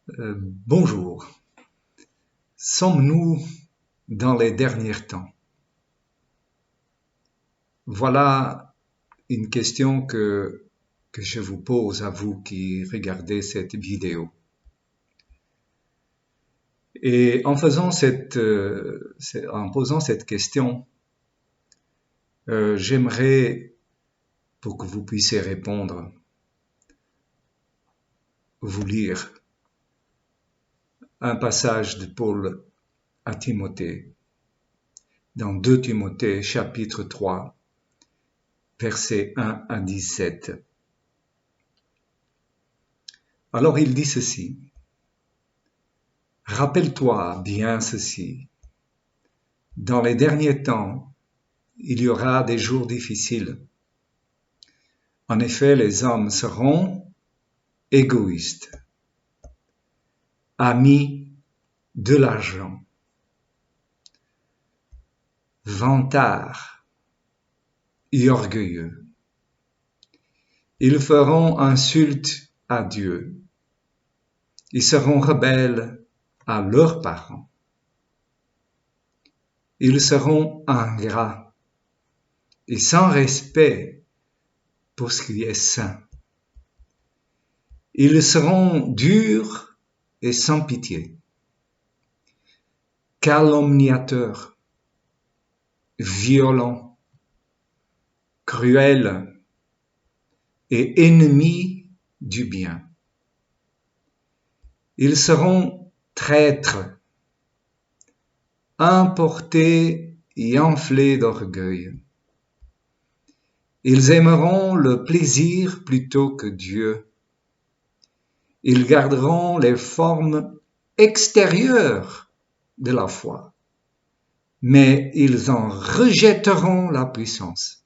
Bonjour. Sommes-nous dans les derniers temps? Voilà une question que je vous pose à vous qui regardez cette vidéo. Et en posant cette question, j'aimerais, pour que vous puissiez répondre, vous lire un passage de Paul à Timothée, dans 2 Timothée chapitre 3, versets 1 à 17. Alors il dit ceci: Rappelle-toi bien ceci, dans les derniers temps, il y aura des jours difficiles. En effet, les hommes seront égoïstes, amis de l'argent, vantards et orgueilleux. Ils feront insulte à Dieu. Ils seront rebelles à leurs parents. Ils seront ingrats et sans respect pour ce qui est saint. Ils seront durs et sans pitié, calomniateurs, violents, cruels et ennemis du bien. Ils seront traîtres, emportés et enflés d'orgueil. Ils aimeront le plaisir plutôt que Dieu. Ils garderont les formes extérieures de la foi, mais ils en rejetteront la puissance.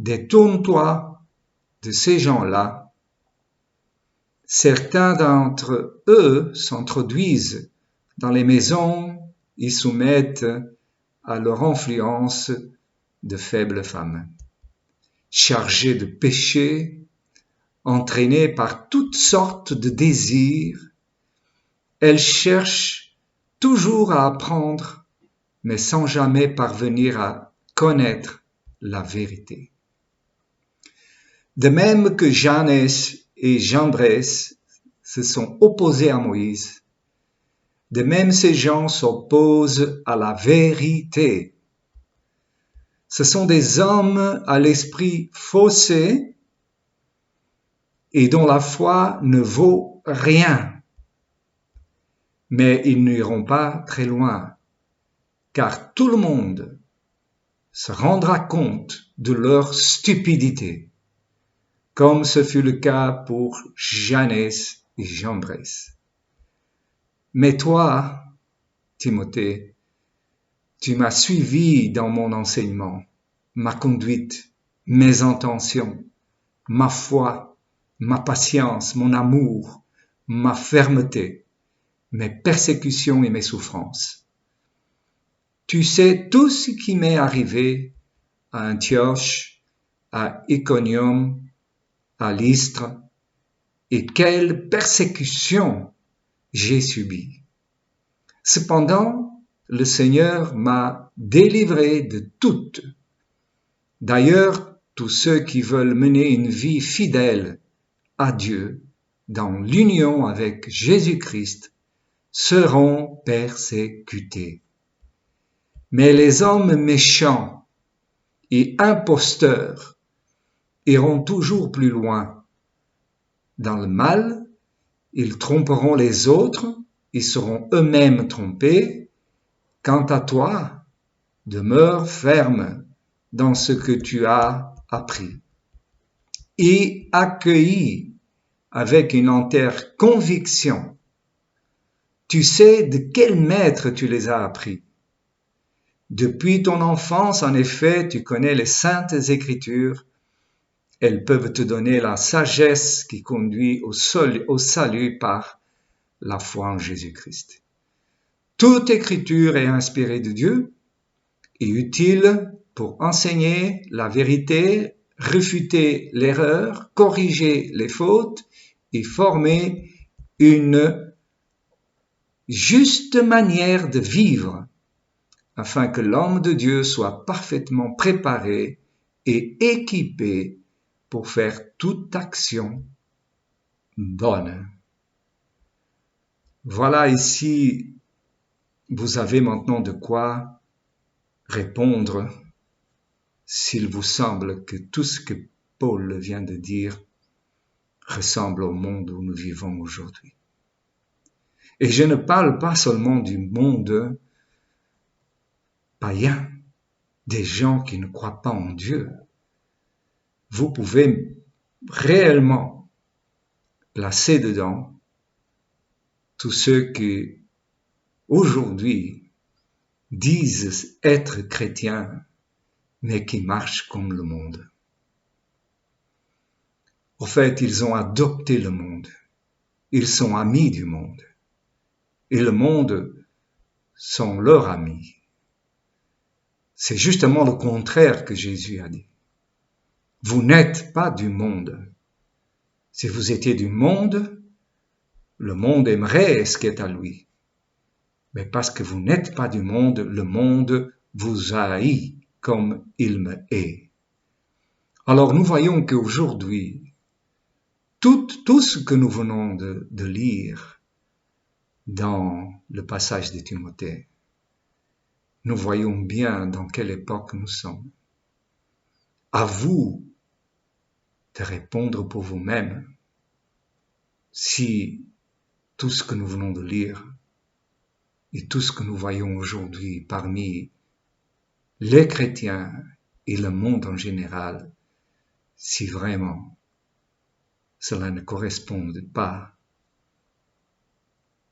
Détourne-toi de ces gens-là. Certains d'entre eux s'introduisent dans les maisons et soumettent à leur influence de faibles femmes, chargées de péchés, entraînées par toutes sortes de désirs. Elles cherchent toujours à apprendre, mais sans jamais parvenir à connaître la vérité. De même que Jannes et Jambres se sont opposés à Moïse, de même ces gens s'opposent à la vérité. Ce sont des hommes à l'esprit faussé et dont la foi ne vaut rien. Mais ils n'iront pas très loin, car tout le monde se rendra compte de leur stupidité, comme ce fut le cas pour Jannes et Jambres. Mais toi, Timothée, tu m'as suivi dans mon enseignement, ma conduite, mes intentions, ma foi, ma patience, mon amour, ma fermeté, mes persécutions et mes souffrances. Tu sais tout ce qui m'est arrivé à Antioche, à Iconium, à Lystre, et quelle persécution j'ai subie. Cependant, le Seigneur m'a délivré de toutes. D'ailleurs, tous ceux qui veulent mener une vie fidèle à Dieu dans l'union avec Jésus-Christ seront persécutés. Mais les hommes méchants et imposteurs iront toujours plus loin. Dans le mal, ils tromperont les autres et seront eux-mêmes trompés. Quant à toi, demeure ferme dans ce que tu as appris et accueilli avec une entière conviction. Tu sais de quel maître tu les as appris. Depuis ton enfance, en effet, tu connais les saintes écritures. Elles peuvent te donner la sagesse qui conduit au salut par la foi en Jésus-Christ. Toute écriture est inspirée de Dieu et utile pour enseigner la vérité, réfuter l'erreur, corriger les fautes et former une juste manière de vivre afin que l'homme de Dieu soit parfaitement préparé et équipé pour faire toute action bonne. Voilà ici, vous avez maintenant de quoi répondre s'il vous semble que tout ce que Paul vient de dire ressemble au monde où nous vivons aujourd'hui. Et je ne parle pas seulement du monde païen, des gens qui ne croient pas en Dieu. Vous pouvez réellement placer dedans tous ceux qui aujourd'hui disent être chrétiens, mais qui marchent comme le monde. En fait, ils ont adopté le monde. Ils sont amis du monde. Et le monde sont leurs amis. C'est justement le contraire que Jésus a dit. Vous n'êtes pas du monde. Si vous étiez du monde, le monde aimerait ce qui est à lui. Mais parce que vous n'êtes pas du monde, le monde vous haït comme il me hait. Alors nous voyons qu'aujourd'hui, tout ce que nous venons de lire dans le passage de Timothée, nous voyons bien dans quelle époque nous sommes. À vous de répondre pour vous-même si tout ce que nous venons de lire et tout ce que nous voyons aujourd'hui parmi les chrétiens et le monde en général, si vraiment cela ne correspond pas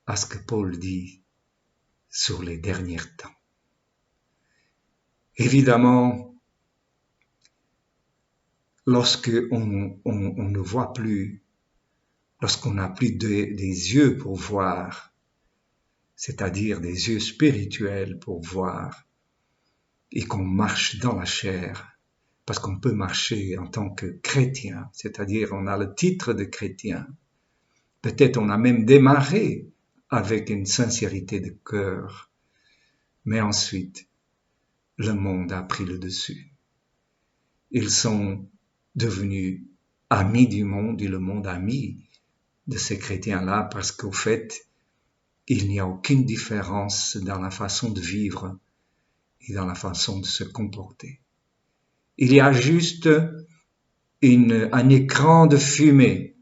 à ce que Paul dit sur les derniers temps. Évidemment, lorsque on ne voit plus, lorsqu'on n'a plus des yeux pour voir, c'est-à-dire des yeux spirituels pour voir, et qu'on marche dans la chair, parce qu'on peut marcher en tant que chrétien, c'est-à-dire on a le titre de chrétien. Peut-être on a même démarré avec une sincérité de cœur, mais ensuite, le monde a pris le dessus. Ils sont devenus amis du monde et le monde ami de ces chrétiens-là parce qu'au fait, il n'y a aucune différence dans la façon de vivre et dans la façon de se comporter. Il y a juste un écran de fumée.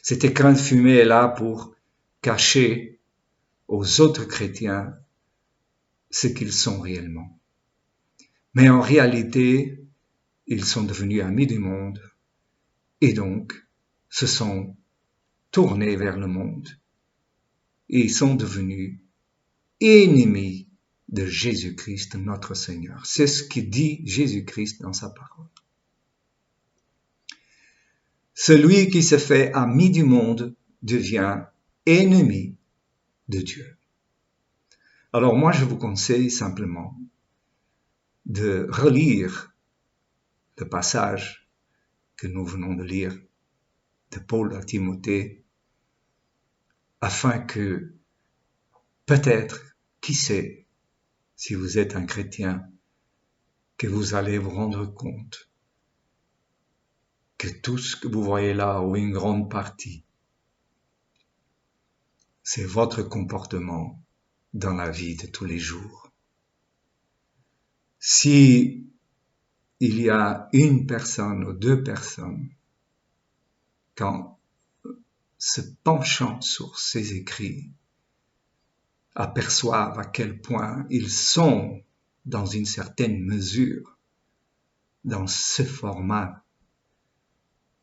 Cet écran de fumée est là pour cacher aux autres chrétiens ce qu'ils sont réellement. Mais en réalité, ils sont devenus amis du monde et donc se sont tournés vers le monde et ils sont devenus ennemis de Jésus-Christ, notre Seigneur. C'est ce que dit Jésus-Christ dans sa parole. Celui qui se fait ami du monde devient ennemi de Dieu. Alors moi, je vous conseille simplement de relire le passage que nous venons de lire de Paul à Timothée, afin que peut-être, qui sait, si vous êtes un chrétien, que vous allez vous rendre compte que tout ce que vous voyez là, ou une grande partie, c'est votre comportement dans la vie de tous les jours. Si il y a une personne ou deux personnes, quand se penchant sur ces écrits, aperçoivent à quel point ils sont, dans une certaine mesure, dans ce format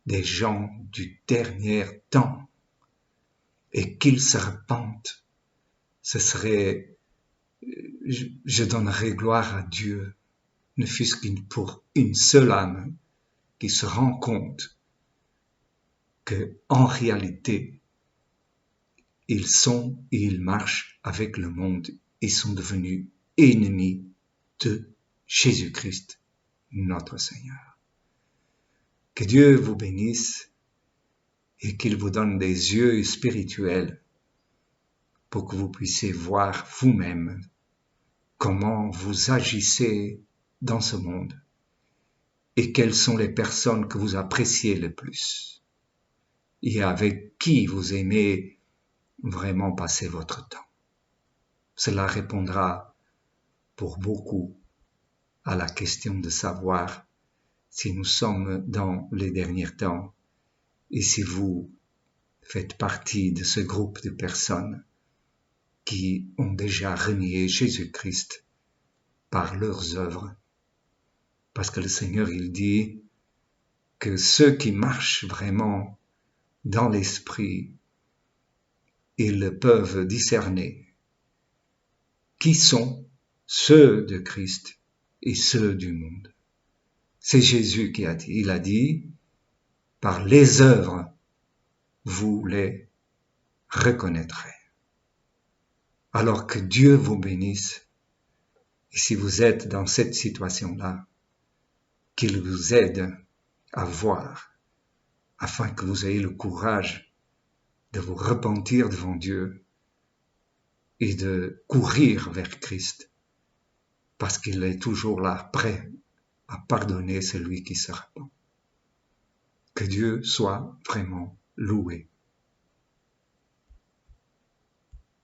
des gens du dernier temps, et qu'ils se repentent, ce serait, je donnerais gloire à Dieu, ne fût-ce que pour une seule âme qui se rend compte que, en réalité, ils sont et ils marchent avec le monde et sont devenus ennemis de Jésus-Christ, notre Seigneur. Que Dieu vous bénisse et qu'il vous donne des yeux spirituels pour que vous puissiez voir vous-même comment vous agissez dans ce monde et quelles sont les personnes que vous appréciez le plus et avec qui vous aimez vraiment passer votre temps. Cela répondra pour beaucoup à la question de savoir si nous sommes dans les derniers temps et si vous faites partie de ce groupe de personnes qui ont déjà renié Jésus-Christ par leurs œuvres. Parce que le Seigneur, il dit que ceux qui marchent vraiment dans l'esprit, ils peuvent discerner qui sont ceux de Christ et ceux du monde. C'est Jésus qui a dit, il a dit, par les œuvres, vous les reconnaîtrez. Alors que Dieu vous bénisse, et si vous êtes dans cette situation-là, qu'il vous aide à voir, afin que vous ayez le courage de vous repentir devant Dieu et de courir vers Christ, parce qu'il est toujours là, prêt à pardonner celui qui se repent. Que Dieu soit vraiment loué.